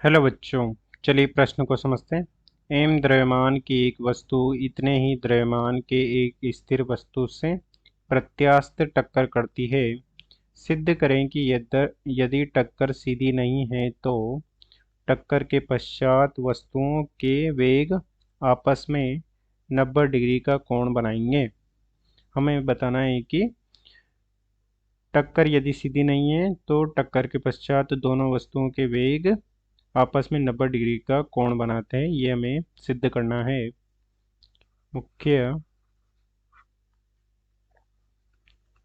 Hello बच्चों। चलिए प्रश्न को समझते हैं। एम द्रव्यमान की एक वस्तु इतने ही द्रव्यमान के एक स्थिर वस्तु से प्रत्यास्थ टक्कर करती है। सिद्ध करें कि यदि टक्कर सीधी नहीं है तो टक्कर के पश्चात वस्तुओं के वेग आपस में 90 डिग्री का कोण बनाएंगे। हमें बताना है कि टक्कर यदि सीधी नहीं है तो टक्कर के पश्चात दोनों वस्तुओं के वेग आपस में 90 डिग्री का कोण बनाते हैं, ये हमें सिद्ध करना है। मुख्य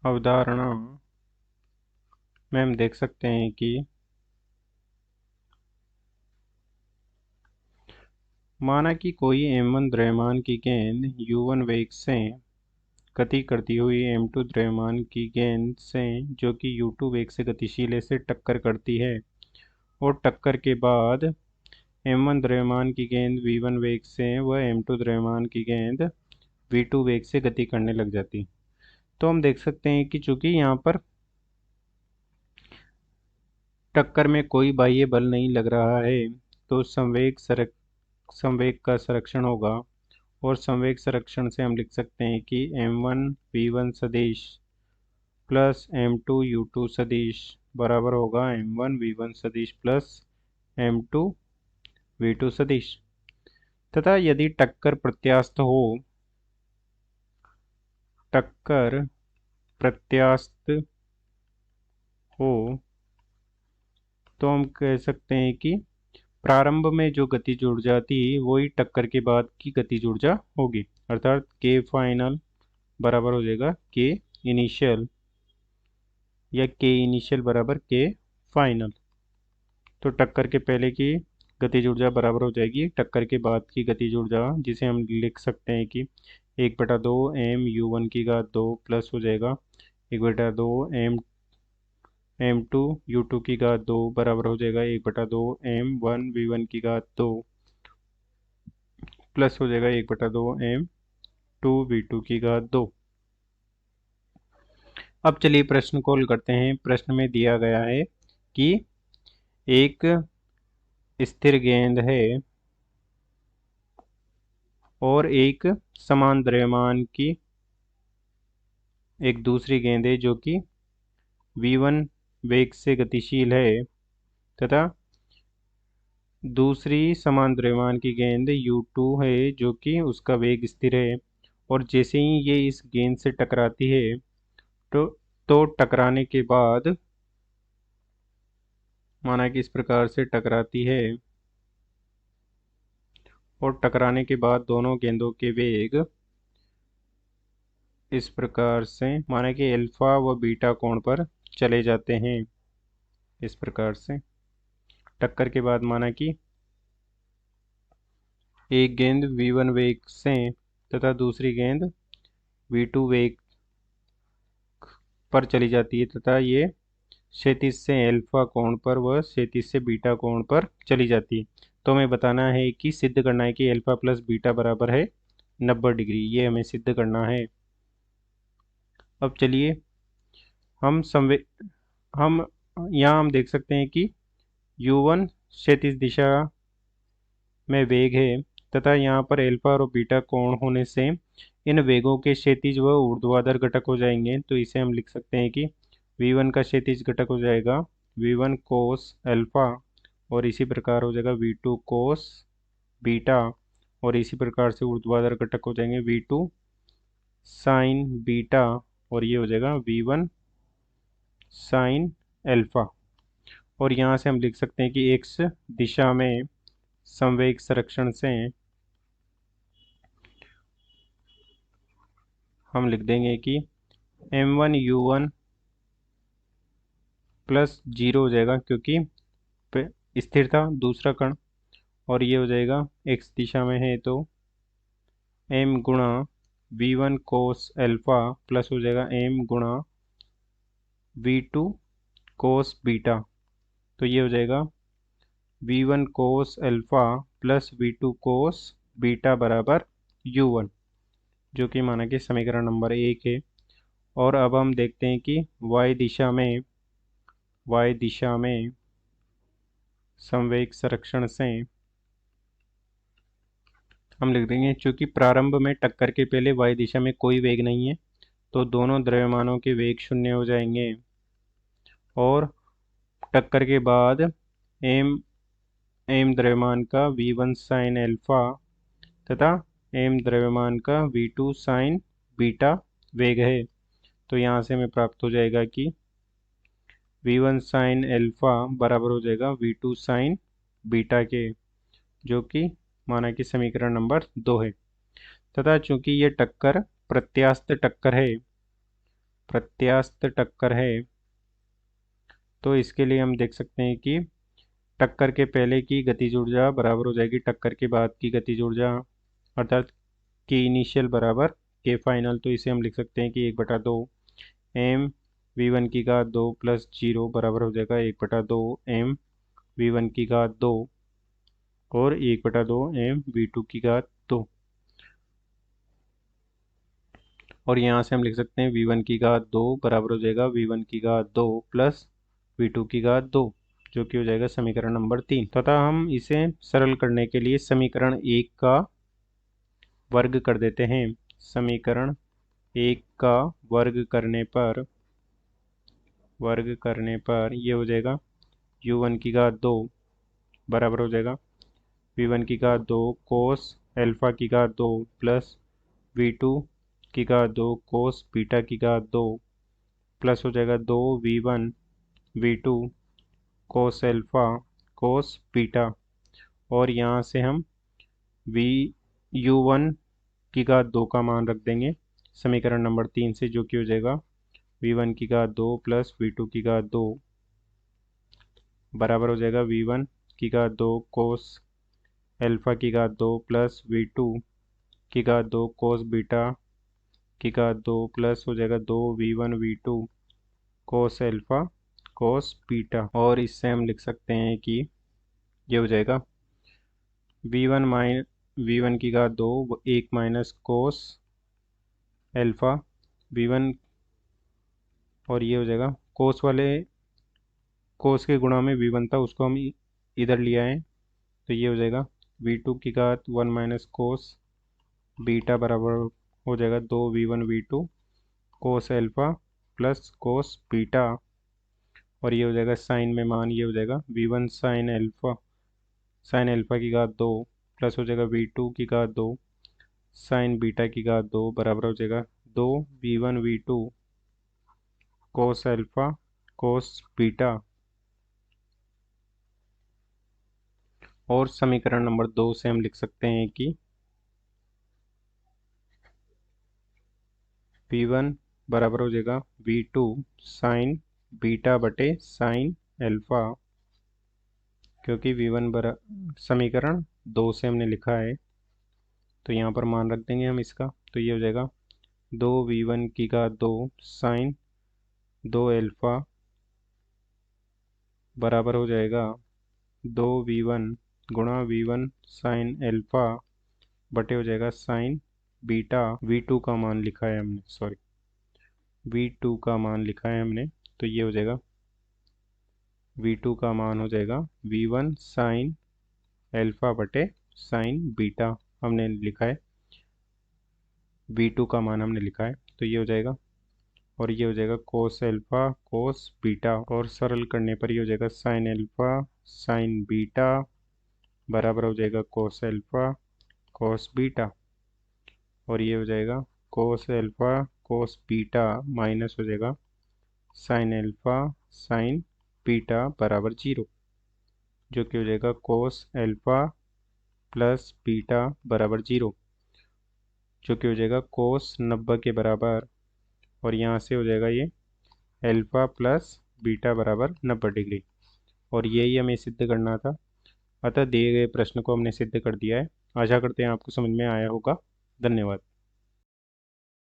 अवधारणा में हम देख सकते हैं कि माना कि कोई m1 द्रव्यमान की गेंद u1 वेग से गति करती हुई m2 द्रव्यमान की गेंद से जो कि u2 वेग से गतिशील है से टक्कर करती है और टक्कर के बाद m1 द्रव्यमान की गेंद v1 वेग से व m2 द्रव्यमान की गेंद v2 वेग से गति करने लग जाती। तो हम देख सकते हैं कि चूंकि यहाँ पर टक्कर में कोई बाह्य बल नहीं लग रहा है तो संवेग का संरक्षण होगा और संवेग संरक्षण से हम लिख सकते हैं कि m1 v1 सदिश प्लस m2 u2 सदिश बराबर होगा m1 v1 सदिश प्लस m2 v2 सदिश। तथा यदि टक्कर प्रत्यास्थ हो तो हम कह सकते हैं कि प्रारंभ में जो गतिज ऊर्जा थी वही टक्कर के बाद की गतिज ऊर्जा होगी, अर्थात के फाइनल बराबर हो जाएगा के इनिशियल या के इनिशियल बराबर के फाइनल। तो टक्कर के पहले की गतिज ऊर्जा बराबर हो जाएगी टक्कर के बाद की गतिज ऊर्जा, जिसे हम लिख सकते हैं कि 1/2 m u1 की घात 2 प्लस हो जाएगा 1/2 m2 u2 की घात 2 बराबर हो जाएगा 1/2 m1 v1 की घात 2 प्लस हो जाएगा 1/2 m2 v2 की घात 2। अब चलिए प्रश्न को हल करते हैं। प्रश्न में दिया गया है कि एक स्थिर गेंद है और एक समान द्रव्यमान की एक दूसरी गेंद है जो कि v1 वेग से गतिशील है तथा दूसरी समान द्रव्यमान की गेंद u2 है जो कि उसका वेग स्थिर है। और जैसे ही ये इस गेंद से टकराती है तो टकराने के बाद माना कि इस प्रकार से टकराती है और टकराने के बाद दोनों गेंदों के वेग इस प्रकार से माना कि अल्फा व बीटा कोण पर चले जाते हैं। इस प्रकार से टक्कर के बाद माना कि एक गेंद v1 वेग से तथा दूसरी गेंद v2 वेग पर चली जाती है तथा ये क्षैतिज से अल्फा कोण पर व क्षैतिज से बीटा कोण पर चली जाती है। तो हमें बताना है कि सिद्ध करना है कि अल्फा प्लस बीटा बराबर है 90 डिग्री, ये हमें सिद्ध करना है। अब चलिए हम यहाँ हम देख सकते हैं कि u1 क्षैतिज दिशा में वेग है तथा यहाँ पर अल्फा और बीटा कोण होने से इन वेगों के क्षैतिज व ऊर्ध्वाधर घटक हो जाएंगे। तो इसे हम लिख सकते हैं कि v1 का क्षैतिज घटक हो जाएगा v1 कोस अल्फा और इसी प्रकार हो जाएगा v2 कोस बीटा और इसी प्रकार से ऊर्ध्वाधर घटक हो जाएंगे v2 साइन बीटा और ये हो जाएगा v1 साइन अल्फा। और यहाँ से हम लिख सकते हैं कि x दिशा में संवेग संरक्षण से हम लिख देंगे कि m1 u1 प्लस 0 हो जाएगा क्योंकि स्थिर था दूसरा कण, और ये हो जाएगा x दिशा में है तो m गुणा v1 कोस अल्फा प्लस हो जाएगा m गुणा v2 कोस बीटा। तो ये हो जाएगा v1 cos alpha plus v2 cos beta बराबर u1, जो कि माना कि समीकरण नंबर 1 है। और अब हम देखते हैं कि y दिशा में समवेग संरक्षण से हम लिख देंगे, चूंकि प्रारंभ में टक्कर के पहले y दिशा में कोई वेग नहीं है तो दोनों द्रव्यमानों के वेग शून्य हो जाएंगे, और टक्कर के बाद m द्रव्यमान का v1 साइन अल्फा तथा m द्रव्यमान का v2 साइन बीटा वेग है। तो यहाँ से हमें प्राप्त हो जाएगा कि v1 साइन अल्फा बराबर हो जाएगा v2 साइन बीटा के, जो कि माना कि समीकरण नंबर 2 है। तथा चूंकि ये टक्कर प्रत्यास्थ टक्कर है तो इसके लिए हम देख सकते हैं कि टक्कर के पहले की गतिज ऊर्जा बराबर हो जाएगी टक्कर के बाद की गतिज ऊर्जा, अर्थात के इनिशियल बराबर के फाइनल। तो इसे हम लिख सकते हैं कि 1/2 m v1 की घात 2 प्लस 0 बराबर हो जाएगा 1/2 m v1 की घात 2 और 1/2 m v2 की घात 2। और यहाँ से हम लिख सकते हैं v1 की घात 2 बराबर हो जाएगा v1 की घात 2 प्लस v2 की घात 2, जो कि हो जाएगा समीकरण नंबर 3। तथा हम इसे सरल करने के लिए समीकरण 1 का वर्ग कर देते हैं। समीकरण 1 का वर्ग करने पर ये हो जाएगा u1 की घात 2 बराबर हो जाएगा v1 की घात 2 कोस अल्फा की घात 2 प्लस v2 की घात 2 कोस बीटा की घात 2 प्लस हो जाएगा 2 v1 v2 cos alpha cos beta, और यहाँ से हम u1 की घात 2 का मान रख देंगे समीकरण नंबर 3 से, जो कि हो जाएगा v1 की घात 2 प्लस v2 की घात 2 बराबर हो जाएगा v1 की घात 2 कोस अल्फा की घात 2 प्लस v2 की घात 2 कोस बीटा की घात 2 प्लस हो जाएगा 2 v1 v2 cos alpha cos beta. और इससे हम लिख सकते हैं कि ये हो जाएगा v1 की घात 2 1 माइनस कोस अल्फा v1, और ये हो जाएगा कोस के गुणा में v1 था उसको हम इधर ले आए, तो ये हो जाएगा v2 की घात 1 माइनस कोस बीटा बराबर हो जाएगा 2 v1 v2 cos alpha plus cos beta, और ये हो जाएगा साइन में मान ये हो जाएगा v1 साइन अल्फा की घात 2 प्लस हो जाएगा v2 की घात 2 साइन बीटा की घात 2 बराबर हो जाएगा 2 v1 v2 cos alpha cos beta. और समीकरण नंबर 2 से हम लिख सकते हैं कि v1 बराबर हो जाएगा v2 साइन बीटा बटे साइन अल्फा, क्योंकि v1 समीकरण 2 से हमने लिखा है तो यहाँ पर मान रख देंगे हम इसका। तो ये हो जाएगा 2 v1 की घात 2 साइन 2 अल्फा बराबर हो जाएगा 2 v1 गुणा v1 साइन अल्फा बटे हो जाएगा साइन बीटा, v2 का मान लिखा है हमने, v2 का मान लिखा है हमने, तो ये हो जाएगा v2 का मान हो जाएगा v1 साइन अल्फा बटे साइन बीटा हमने लिखा है, v2 का मान हमने लिखा है, तो ये हो जाएगा। और ये हो जाएगा कोस अल्फा कोस बीटा, और सरल करने पर ये हो जाएगा साइन अल्फा साइन बीटा बराबर हो जाएगा कोस अल्फा कोस बीटा, और ये हो जाएगा cos alpha cos beta minus हो जाएगा साइन अल्फा साइन बीटा बराबर 0, जो कि हो जाएगा कोस अल्फा प्लस बीटा बराबर 0, जो कि हो जाएगा कोस 90 के बराबर, और यहाँ से हो जाएगा ये अल्फा प्लस बीटा बराबर 90 डिग्री, और यही हमें सिद्ध करना था। अतः दिए गए प्रश्न को हमने सिद्ध कर दिया है। आशा करते हैं आपको समझ में आया होगा। धन्यवाद।